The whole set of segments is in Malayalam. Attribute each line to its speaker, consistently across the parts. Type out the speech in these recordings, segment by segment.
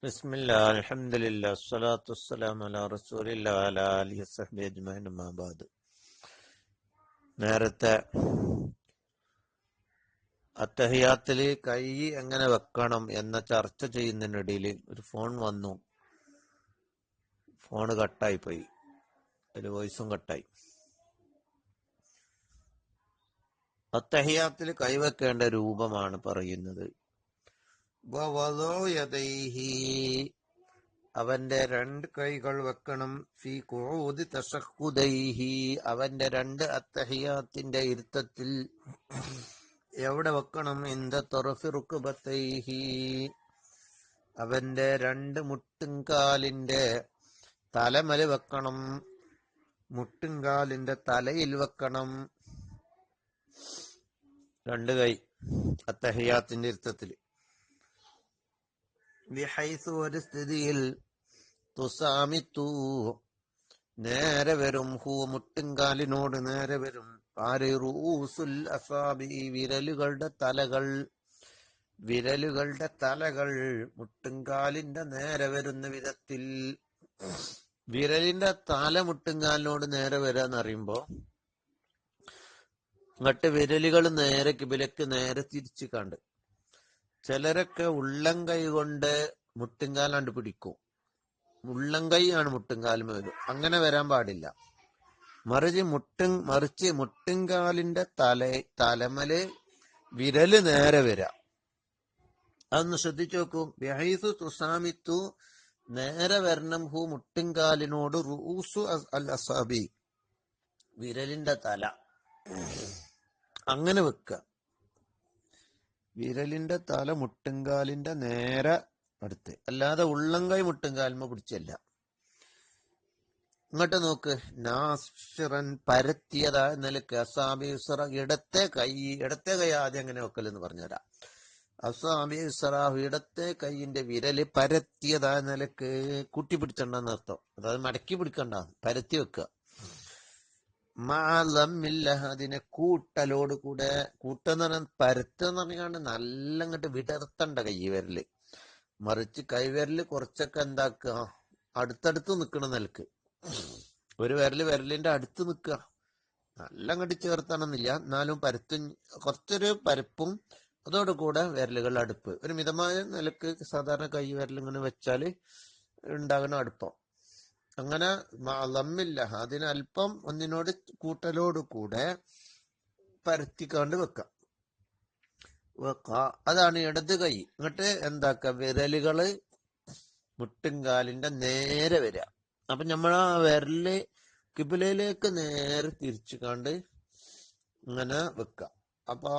Speaker 1: ബിസ്മില്ലാ അൽഹംദുലില്ലാ സ്വലാത്തു വസ്സലാമു അലാ റസൂലില്ലാ വഅലാ ആലിഹി വസഹ്ബിഹി അജ്മഈൻ അമ്മാ ബഅദ്. നേരത്തെ അത്തഹിയാത്തില് കൈ എങ്ങനെ വെക്കണം എന്ന ചർച്ച ചെയ്യുന്നതിനിടയിൽ ഒരു ഫോൺ വന്നു. ഫോൺ കട്ടായി പോയി, ഒരു വോയിസും കട്ടായി. അത്തഹിയാത്തില് കൈവെക്കേണ്ട രൂപമാണ് പറയുന്നത്. വവദഉ യദൈഹി, അവന്റെ രണ്ട് കൈകൾ വെക്കണം. ഫീ ഖുഊദി തശഹ്ഹുദൈഹി, അവന്റെ രണ്ട് അത്തഹിയാത്തിന്റെ ഇരുത്തത്തിൽ എവിടെ വെക്കണം? ഇന്ദ തറഫി റുക്ബത്തൈഹി, അവന്റെ രണ്ട് മുട്ടുംകാലിന്റെ തലമല് വെക്കണം. മുട്ടുംകാലിന്റെ തലയിൽ വെക്കണം. രണ്ട് കൈ അത്തഹിയാത്തിന്റെ ഇരുത്തത്തിൽ. ബിഹൈസു, ഒരു സ്ഥിതിയിൽ, തുസാമിത്തു, നേരെ വരും, ഹു, മുട്ടുംകാലിനോട് നേരെ വരും. ആര്? റൂസുൽ അസാബി, വിരലുകളുടെ തലകൾ. വിരലുകളുടെ തലകൾ മുട്ടുംകാലിന്റെ നേരെ വരുന്ന വിധത്തിൽ. വിരലിന്റെ തല മുട്ടുംകാലിനോട് നേരെ വരാന്ന് പറയുമ്പോ ഇങ്ങോട്ട് വിരലുകൾ നേരെ കിബിലക്ക് നേരെ തിരിച്ചു കണ്ട്. ചിലരൊക്കെ ഉള്ളം കൈ കൊണ്ട് മുട്ടുംകാലാണ്ട് പിടിക്കും. ഉള്ളം കൈയാണ് മുട്ടുംകാലും വരും. അങ്ങനെ വരാൻ പാടില്ല. മറിച്ച് മുട്ടുംകാലിന്റെ തലമല് വിരല് നേരെ വരാം. അതൊന്ന് ശ്രദ്ധിച്ചു നോക്കൂ. ബിഹൈസു തുസാമിത്തു, നേരെ വരണം, ഹു, മുട്ടുംകാലിനോട്, റൂസു അൽ അസാബി, വിരലിന്റെ തല. അങ്ങനെ വെക്കുക. വിരലിന്റെ തല മുട്ടുംകാലിന്റെ നേരെ അടുത്ത്, അല്ലാതെ ഉള്ളംകൈ മുട്ടുംകാലിമ പിടിച്ചല്ല. ഇങ്ങോട്ട് നോക്ക്. നാസിറൻ, പരത്തിയതായ നിലക്ക്. അസാബി യുസ്റ, ഇടത്തെ കൈ ആദ്യം എങ്ങനെ വെക്കലെന്ന് പറഞ്ഞുതരാം. അസാബി യുസ്റാഹു, ഇടത്തെ കൈയിന്റെ വിരല് പരത്തിയതായ നിലക്ക്. കൂട്ടി പിടിച്ചണ്ടെന്ന് അർത്ഥം. അതായത് മടക്കി പിടിക്കണ്ട, പരത്തി വെക്കുക. മാലമ്മില്ല, അതിനെ കൂട്ടലോട് കൂടെ. കൂട്ടെന്ന് പറഞ്ഞാൽ പരത്തെന്ന് പറഞ്ഞാണ്ട് നല്ല അങ്ങോട്ട് വിടർത്തണ്ട കൈ വിരല്. മറിച്ച് കൈവിരല് കുറച്ചൊക്കെ എന്താക്കുക, അടുത്തടുത്ത് നിൽക്കണ നിലക്ക്. ഒരു വിരലിന്റെ അടുത്ത് നിൽക്കുക. നല്ല അങ്ങോട്ട് ചേർത്തണമെന്നില്ല, എന്നാലും കുറച്ചൊരു പരപ്പും. അതോടുകൂടെ വിരലുകൾ അടുപ്പ് ഒരു മിതമായ നിലക്ക്. സാധാരണ കൈ വിരലിങ്ങനെ വെച്ചാല് ഉണ്ടാകുന്ന അടുപ്പം. അങ്ങനെ ലമ്മില്ല, അതിനല്പം ഒന്നിനോട് കൂട്ടലോട് കൂടെ പരത്തിക്കാണ്ട് വെക്കാം. അതാണ് ഇടത് കൈ. എന്നിട്ട് എന്താക്ക, വിരലുകള് മുട്ടുംകാലിന്റെ നേരെ വരിക. അപ്പൊ നമ്മളാ വിരല് കിബിലയിലേക്ക് നേരെ തിരിച്ചു കണ്ട് ഇങ്ങനെ വെക്കാം. അപ്പൊ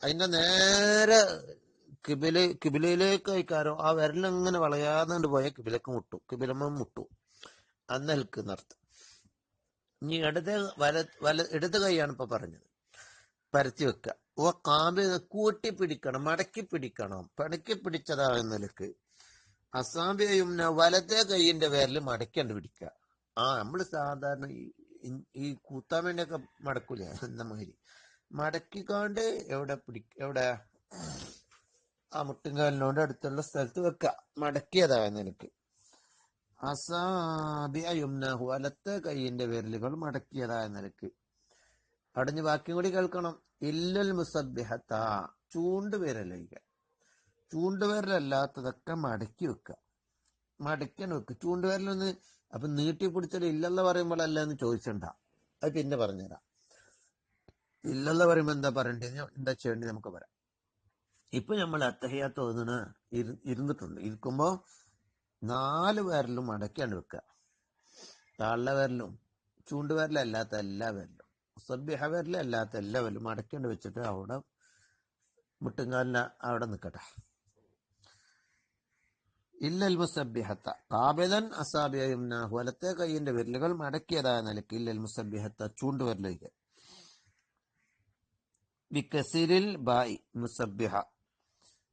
Speaker 1: അതിന്റെ നേരെ കിബിലയിലേക്ക് അയക്കാരോ ആ വിരലങ്ങനെ വളയാതെ പോയ കിബിലക്ക് മുട്ടും, കിബിലമ്മ മുട്ടും. അന്നൽക്കുന്നർത്ഥം. ഇനി ഇടത് കൈയാണ് ഇപ്പൊ പറഞ്ഞത്. പരത്തി വെക്കുക. കൂട്ടി പിടിക്കണം, മടക്കി പിടിക്കണം. മടക്കി പിടിച്ചതായ നിലക്ക്. അസാബിയും വലത്തെ കൈയിന്റെ വിരല് മടക്കി പിടിക്കുക. നമ്മള് സാധാരണ ഈ കൂത്താൻ വേണ്ടിയൊക്കെ മടക്കൂലേ, എന്ന മാതിരി മടക്കിക്കാണ്ട് എവിടെ ആ മുട്ടുംകാലിനോട് അടുത്തുള്ള സ്ഥലത്ത് വെക്കുക, മടക്കിയതായ നിലക്ക്. അസാബിയുംനഹു, വലത്തെ കൈയിന്റെ വിരലുകൾ മടക്കിയതായ നിലക്ക്. അടഞ്ഞ് ബാക്കിയും കൂടി കേൾക്കണം. ഇല്ലൽ മുസബ്ബിഹത്ത, ചൂണ്ടുവിരലല്ലാത്തതൊക്കെ മടക്കി വെക്കുക. മടക്കാൻ വെക്കുക. ചൂണ്ടുവിരലൊന്ന് അപ്പൊ നീട്ടി പിടിച്ചാൽ ഇല്ലെന്ന് പറയുമ്പോഴല്ല എന്ന് ചോദിച്ചണ്ട. അത് പിന്നെ പറഞ്ഞുതരാം. ഇല്ലെന്ന് പറയുമ്പോ എന്താ പറയണ്ടേ, എന്താ ചെയ്യേണ്ടി നമുക്ക് പറയാം. ഇപ്പൊ നമ്മൾ അത്തഹിയാത്ത് ഓതുന്ന ഇരുന്നിട്ടുണ്ട്. ഇരിക്കുമ്പോ 4 വിരലും മടക്കിയാണ് വെക്കുക. താഴെ വിരലും ചൂണ്ടുവിരലല്ലാത്ത എല്ലാ വിരലും സബ്ബിഹ വിരലല്ലാത്ത എല്ലാ വിരലും മടക്കിയാണ് വെച്ചിട്ട് അവിടെ മുട്ടുംകാലിന് അവിടെ നിൽക്കട്ടെ. ഇല്ലൽ മുസബ്ബിഹത്ത ഖാബിദൻ അസാബിയുംനാഹു, വലത്തെ കൈയിന്റെ വിരലുകൾ മടക്കിയതായ നിലയ്ക്ക്. ഇല്ലൽ മുസബ്ബിഹത്ത, ചൂണ്ടുവിരലേക്ക്. ബികസിരിൽ ബായി, മുസബ്ബിഹ.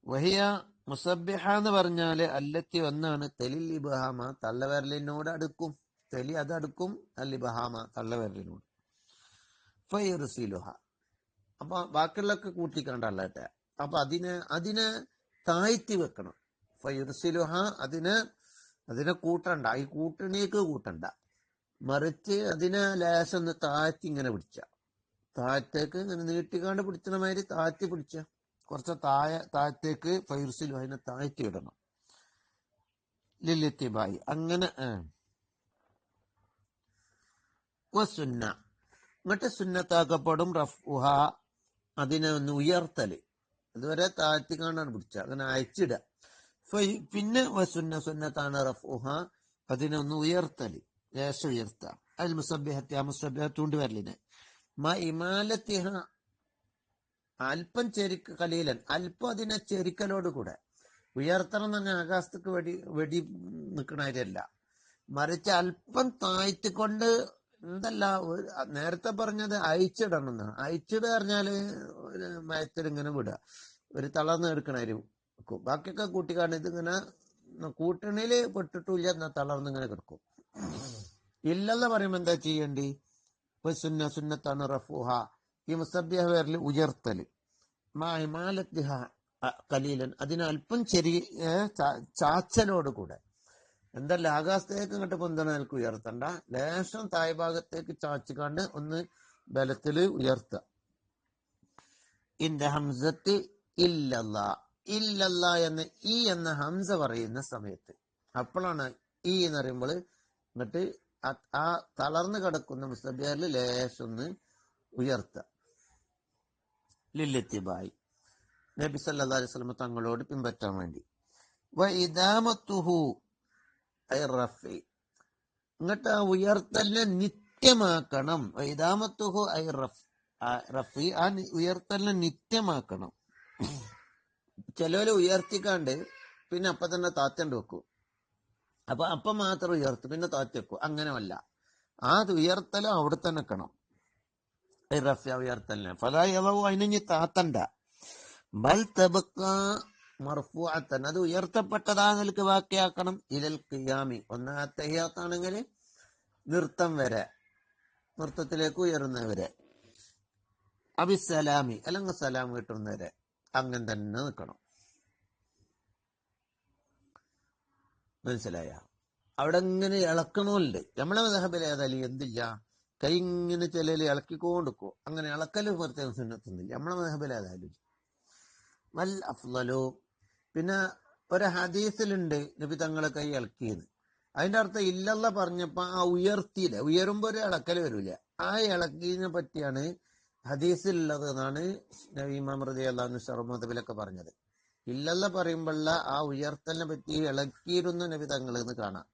Speaker 1: വഹിയ, മുസബ്ബിഹ എന്ന് പറഞ്ഞാല് അല്ലത്തി ഒന്നാണ്. തെലിൽ ഇബ്ഹാമ, തള്ളവിരലിനോട് അടുക്കും. തെലി അത് അടുക്കും. അൽ ഇബ്ഹാമ, തള്ളവിരലിനോട്. ഫയർസിലുഹ, അപ്പൊ ബാക്കിയുള്ളൊക്കെ കൂട്ടിക്കണ്ടല്ലേ. അപ്പൊ അതിനെ താഴ്ത്തി വെക്കണം. ഫയുർസിലുഹ അതിനെ കൂട്ടണ്ട, ഈ കൂട്ടണീക്ക് കൂട്ടണ്ട, മറിച്ച് അതിനെ ലേശം ഒന്ന് താഴ്ത്തി ഇങ്ങനെ പിടിച്ച, താഴത്തേക്ക് ഇങ്ങനെ നീട്ടിക്കാണ്ട് പിടിച്ചണ മാതിരി താഴ്ത്തി പിടിച്ച, കുറച്ച് താഴത്തേക്ക് ഫയുർസിലുഹ അതിനെ താഴ്ത്തി ഇടണം. ലില്ലിത്തിബായി അങ്ങനെ. വസുന്ന എന്നിട്ട് സുന്നത്താക്കപ്പെടും റഫ്ഉഹ അതിനെ ഒന്ന് ഉയർത്തല്, അതുവരെ താഴ്ത്തി കാണാൻ പിടിച്ച അങ്ങനെ അയച്ചിടുക. പിന്നെ സുന്നത്താണ് റഫ്ഉഹ അതിനെ ഒന്ന് ഉയർത്തല്, ലേശം ഉയർത്തുക. അൽ മുസബ്ബിഹത്തി ആ മുസബ്ബിഹത്തുകൊണ്ട് വരലിനെ ഇമാലത്തിഹ അല്പം കലീലൻ അല്പം അതിനെ ചെരിക്കലോട് കൂടെ ഉയർത്തണം എന്ന് പറഞ്ഞാൽ ആകാശത്തേക്ക് വെടി നിൽക്കണവരല്ല, മറിച്ച് അല്പം താഴ്ത്തിക്കൊണ്ട്. എന്തല്ല നേരത്തെ പറഞ്ഞത് അയച്ചിടണം എന്നാണ്. അയച്ചിടുക പറഞ്ഞാല് ഒരു മയത്തിൽ ഇങ്ങനെ വിടുക, ഒരു തളർന്ന് എടുക്കണായിരുന്നു. ബാക്കിയൊക്കെ കൂട്ടിക്കാണ്ട് ഇതിങ്ങനെ കൂട്ടണില് പെട്ടിട്ടില്ല, എന്നാ തളർന്ന് ഇങ്ങനെ കിടക്കും. ഇല്ലെന്ന് പറയുമ്പോ എന്താ ചെയ്യേണ്ടി? സുന്നത്താണ് റഫുഹ ഈ മുസബ്ബിഹ പേരിൽ ഉയർത്തല്, മാലത്തിഹ കലീലൻ അതിന് അല്പം ചാച്ചലോട് കൂടെ. എന്തല്ല ആകാശത്തേക്ക് ഇങ്ങോട്ട് പൊന്തണ നിലക്ക് ഉയർത്തണ്ട, ലേശം താഴ്ഭാഗത്തേക്ക് ചാച്ചിക്കാണ്ട് ഒന്ന് ബലത്തില് ഉയർത്തുക. ഇന്റെ ഹംസത്ത് ഇല്ലല്ലാ എന്ന ഹംസ പറയുന്ന സമയത്ത്, അപ്പോഴാണ് ഈ എന്ന് പറയുമ്പോൾ എന്നിട്ട് ആ തളർന്നു കിടക്കുന്ന മുസ്തബിയറിൽ ലേശം ഒന്ന് ഉയർത്തുക. ലില്ലിത്തിബായി നബി സല്ലല്ലാഹു അലൈഹി വസല്ലം തങ്ങളോട് പിൻപറ്റാൻ വേണ്ടി. വഇദാമത്തുഹു റഫി ഇങ്ങോട്ട് ആ ഉയർത്തലിനെ നിത്യമാക്കണം. വഇദാമത്തുഹു റഫി ആ ഉയർത്തലിനെ നിത്യമാക്കണം. ചിലവര് ഉയർത്തിക്കാണ്ട് പിന്നെ അപ്പൊ തന്നെ താത്തേണ്ടി വെക്കും, അപ്പൊ മാത്രം ഉയർത്തും പിന്നെ താത്തി വെക്കും. അങ്ങനെയല്ല, ആ ഉയർത്തലും അവിടെ തന്നെ വെക്കണം. റഫി ആ ഉയർത്തലിനെ ഫലായളവ് അതിനെ താത്തണ്ട. ബൽ തബക്ക മർഫൂഅത്തൻ അത് ഉയർത്തപ്പെട്ടതാ നിലക്ക് ബാക്കിയാക്കണം. ഇലൽ ഖിയാമി ഒന്നാമത്തെ തഹിയ്യാത്താണെങ്കിൽ നൃത്തം വരെ, നൃത്തത്തിലേക്ക് ഉയരുന്നവരെ. അബിസലാമി അല്ലെങ്കിൽ സലാം കിട്ടുന്നവരെ അങ്ങനെ തന്നെ നിൽക്കണം. മനസ്സിലായ? അവിടെ ഇങ്ങനെ ഇളക്കണമുണ്ട്. നമ്മളെ മദ്ഹബിൽ ഏതായാലും എന്തില്ല, കൈ ഇങ്ങനെ ചിലര് ഇളക്കിക്കൊണ്ടിരിക്കും. അങ്ങനെ ഇളക്കല് പ്രത്യേകം സുന്നത്തൊന്നുമില്ല നമ്മളെ മദ്ഹബിൽ ഏതായാലും. വൽ അഫ്ളലു പിന്നെ ഒരു ഹദീസിലുണ്ട് നബി തങ്ങളെ കൈ ഇളക്കിയെന്ന്. അതിന്റെ അർത്ഥം ഇല്ലല്ല പറഞ്ഞപ്പോ ആ ഉയർത്തിയില്ല, ഉയരുമ്പോ ഒരു ഇളക്കൽ വരൂല, ആ ഇളക്കിനെ പറ്റിയാണ് ഹദീസിലുള്ളത് എന്നാണ് ഇമാം റളിയല്ലാഹു അൻഹു ശറഹ് മുഹദ്ദബിലൊക്കെ പറഞ്ഞത്. ഇല്ലല്ല പറയുമ്പോഴുള്ള ആ ഉയർത്തലിനെ പറ്റി ഇളക്കിയിരുന്നു നബി തങ്ങൾ എന്ന് കാണാം.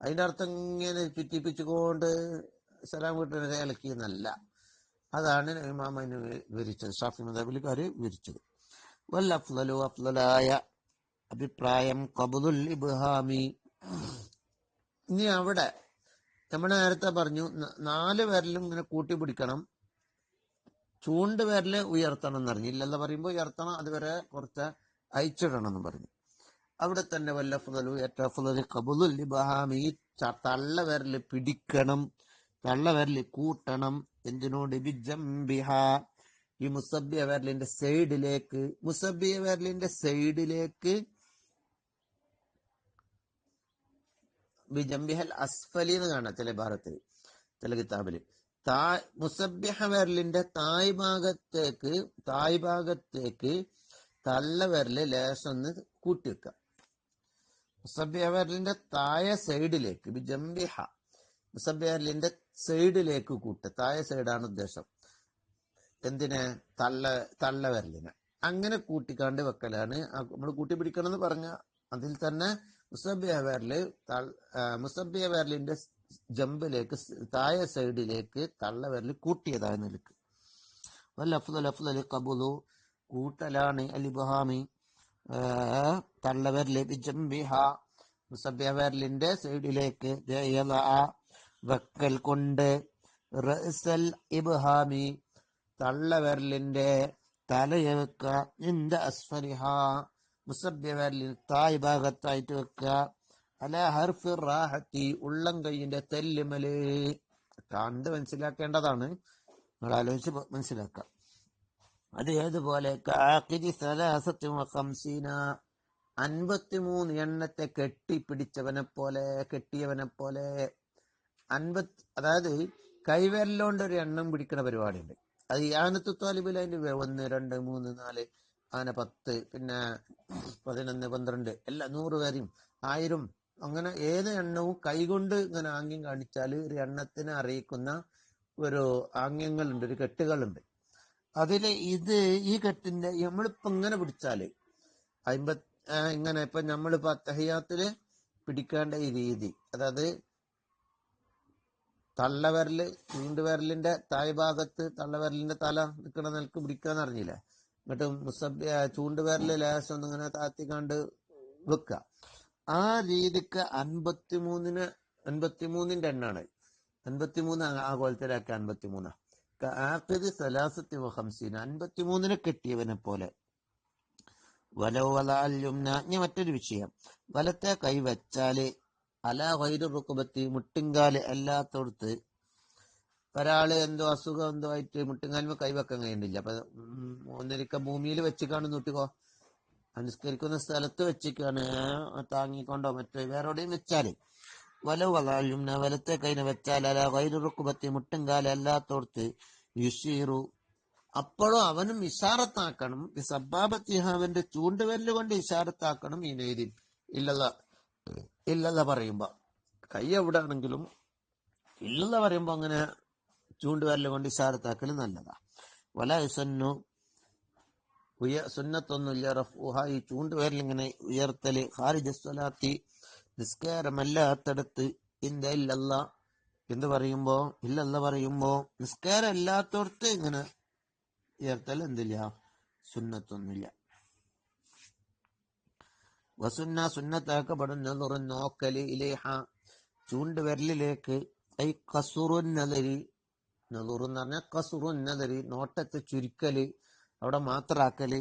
Speaker 1: അതിന്റെ അർത്ഥം ഇങ്ങനെ ചുറ്റിപ്പിച്ചുകൊണ്ട് സലാം വീട്ടിനെ ഇളക്കിയെന്നല്ല. അതാണ് ഇമാം അതിന് വിവരിച്ചത്, ഷാഫി മദ്ഹബിലുകാര് വിവരിച്ചത്. വൽ അഫ്ളലു അഫ്ളലായ അഭിപ്രായം ഖബ്ദുൽ ഇബ്ഹാമി. ഇനി അവിടെ നമ്മൾ നേരത്തെ പറഞ്ഞു 4 വിരലും ഇങ്ങനെ കൂട്ടി പിടിക്കണം, ചൂണ്ട് വിരല് ഉയർത്തണം എന്ന് പറഞ്ഞു. ഇല്ലെന്ന് പറയുമ്പോൾ ഉയർത്തണം, അതുവരെ കുറച്ച് അയച്ചിടണം എന്ന് പറഞ്ഞു. അവിടെ തന്നെ വല്ലഫ്ളലു ഏറ്റവും ഖബ്ദുൽ ഇബ്ഹാമി തള്ള വിരല് പിടിക്കണം, തള്ള വിരല് കൂട്ടണം. എന്തിനോട്? ബിജംബിഹ ഈ മുസബ്ബിഹ വിരലിന്റെ സൈഡിലേക്ക്. മുസബ്ബിഹ വിരലിന്റെ സൈഡിലേക്ക് ബിജംബിഹൽ അസ്ഫലി എന്ന് കാണാം ചില ഭാഗത്തിൽ, ചില കിതാബില്. മുസബ്ബിഹ വിരലിന്റെ തായ് ഭാഗത്തേക്ക് തള്ള വിരല് ലേശം ഒന്ന് കൂട്ടിവെക്കുക. മുസബ്ബിഹ വിരലിന്റെ താഴെ സൈഡിലേക്ക് ബിജംബിഹ മുസബ്ബിഹ വിരലിന്റെ സൈഡിലേക്ക് കൂട്ടുക. താഴെ സൈഡാണ് ഉദ്ദേശം. എന്തിനെ? തള്ള വിരലിനെ അങ്ങനെ കൂട്ടിക്കാണ്ട് വെക്കലാണ്. നമ്മൾ കൂട്ടി പിടിക്കണം എന്ന് പറഞ്ഞ അതിൽ തന്നെ മുസബ്ബിഹ വിരലിന്റെ ജമ്പിലേക്ക് താഴെ സൈഡിലേക്ക് തള്ള വിരൽ കൂട്ടിയതായ നിലക്ക്. വൽ ഖബ്ദു കൂട്ടലാണ് അൽ ഇബ്ഹാമി തള്ള വിരല് ബിജംബിഹ മുസബ്ബിഹ വിരലിന്റെ സൈഡിലേക്ക് വെക്കൽ കൊണ്ട്. റഅ്സൽ ഇബ്ഹാമി തള്ള വിരലിന്റെ തലയെ വെക്കുക. ഇന്ദ അസ്ഫലിഹ മുസബ്ബിഹ വിരലിൽ തായ് ഭാഗത്തായിട്ട് വെക്കുക. അലാ ഹർഫി റാഹത്തി ഉള്ളം കൈയിന്റെ തെല്ലുമല്. കണ്ട് മനസ്സിലാക്കേണ്ടതാണ്, നിങ്ങൾ ആലോചിച്ച് മനസ്സിലാക്കാം. അത് ഏതുപോലെ? കാഖിദി 53 53 എണ്ണത്തെ കെട്ടിയവനെ പോലെ അതായത് കൈവിരലോണ്ട് ഒരു എണ്ണം പിടിക്കുന്ന പരിപാടിയുണ്ട്. അത് യാനത്ത് താലിബിൽ അതിന്റെ 1, 2, 3, 4 അങ്ങനെ 10 പിന്നെ 11, 12 എല്ലാം 100 വരെയും 1000 അങ്ങനെ ഏത് എണ്ണവും കൈകൊണ്ട് ഇങ്ങനെ ആംഗ്യം കാണിച്ചാൽ ഒരു എണ്ണത്തിനെ അറിയിക്കുന്ന ഒരു ആംഗ്യങ്ങളുണ്ട്, ഒരു കെട്ടുകളുണ്ട്. അതില് ഈ കെട്ടിന്റെ നമ്മളിപ്പോ ഇങ്ങനെ പിടിച്ചാല് ഇങ്ങനെ ഇപ്പൊ നമ്മളിപ്പോ അത്തഹിയാത്തില് പിടിക്കേണ്ട ഈ രീതി, അതായത് തള്ളവിരല് ചൂണ്ടുവിരലിന്റെ താഴ്ഭാഗത്ത് തള്ളവിരലിന്റെ തല നിൽക്കുന്ന നിലക്ക് പിടിക്കാന്ന് അറിഞ്ഞില്ലേ. എന്നിട്ട് ചൂണ്ടുവിരല് ലേശം ഒന്നിങ്ങനെ താത്തിക്കാണ്ട് വെക്കുക. ആ രീതിക്ക് 53ന്റെ എണ്ണാണ്. 53 ആഗോളത്തിലാക്കി 53 സലാസത്തി 53 കെട്ടിയവനെ പോലെ. ഇനി മറ്റൊരു വിഷയം, വലത്തെ കൈ വെച്ചാല് അല ഗൈറു റുക്ബത്തി മുട്ടിങ്കാല് അല്ലാത്തടത്ത് ഒരാള് എന്തോ അസുഖം എന്തോ ആയിട്ട് മുട്ടിങ്കാലിന് കൈവെക്കാൻ കഴിയുന്നില്ല. അപ്പൊ ഒന്നിരിക്ക ഭൂമിയിൽ വെച്ചിക്കാണ് നൂട്ടിക്കോ, അനുസ്കരിക്കുന്ന സ്ഥലത്ത് വെച്ചിക്കാണ് താങ്ങിക്കൊണ്ടോ മറ്റോ വേറെ എവിടെയും വെച്ചാല് വലത്തെ കൈനെ വെച്ചാൽ അല ഗൈറു റുക്ബത്തി മുട്ടിങ്കാല് അല്ലാത്തടത്ത് യുഷീറു, അപ്പോഴും അവനും ഇഷാറത്താക്കണം. സബ്ബാബത്തിഹാവന്റെ ചൂണ്ടുവരല് കൊണ്ട് ഇഷാറത്താക്കണം. ഈ നേരിൽ ഇല്ലല്ല പറയുമ്പോ കൈ എവിടെ ആണെങ്കിലും ഇല്ലല്ല പറയുമ്പോ അങ്ങനെ ചൂണ്ടുവരല് കൊണ്ട് ഇഷാറത്താക്കല് നല്ലതാ. വലസന്നു സുന്നത്തൊന്നുമില്ല റഫ്ഉഹ, ഈ ചൂണ്ടുവരലിങ്ങനെ ഉയർത്തല് ഖാരിജ സ്വലാത്തി നിസ്കാരമല്ലാത്തടത്ത് ഇല്ലല്ല പറയുമ്പോ നിസ്കാരം അല്ലാത്തടത്ത് ഇങ്ങനെ ഉയർത്തൽ എന്തില്ല, സുന്നത്തൊന്നുമില്ല. സുന്നത്താക്കപ്പെടും നോക്കല് ഇലേഹ, ചൂണ്ടുവിരലിലേക്ക്. കസുറുന്നതരി, നദുറെന്ന് പറഞ്ഞാൽ കസുറുന്നതരി, നോട്ടത്തെ ചുരുക്കല്, അവിടെ മാത്രാക്കല്.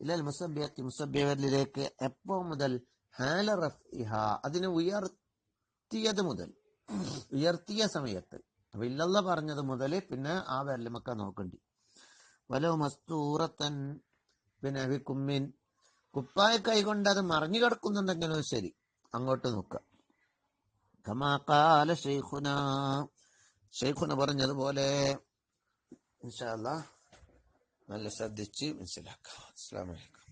Speaker 1: ഇലൽ മുസബ്ബിയത്തിലേക്ക് എപ്പോ മുതൽ ഹാല റഫ്ഇഹ, അതിനെ ഉയർത്തിയ സമയത്ത്. അപ്പൊ ഇല്ലല്ല പറഞ്ഞത് മുതൽ പിന്നെ ആ വിരലുമൊക്കെ നോക്കണ്ടി. വലോ മസ്തൂറത്തൻ, പിന്നെ കുമ്മിൻ, കുപ്പായ കൈകൊണ്ട് അത് മറിഞ്ഞു കിടക്കുന്നുണ്ടെങ്കിലും ശരി അങ്ങോട്ട് നോക്കുക. കമാ ഖാല ശൈഖുന പറഞ്ഞതുപോലെ. ഇൻഷാ അല്ലാഹ് നല്ല ശ്രദ്ധിച്ച് മനസ്സിലാക്കാം. അസ്സലാമു അലൈക്കും.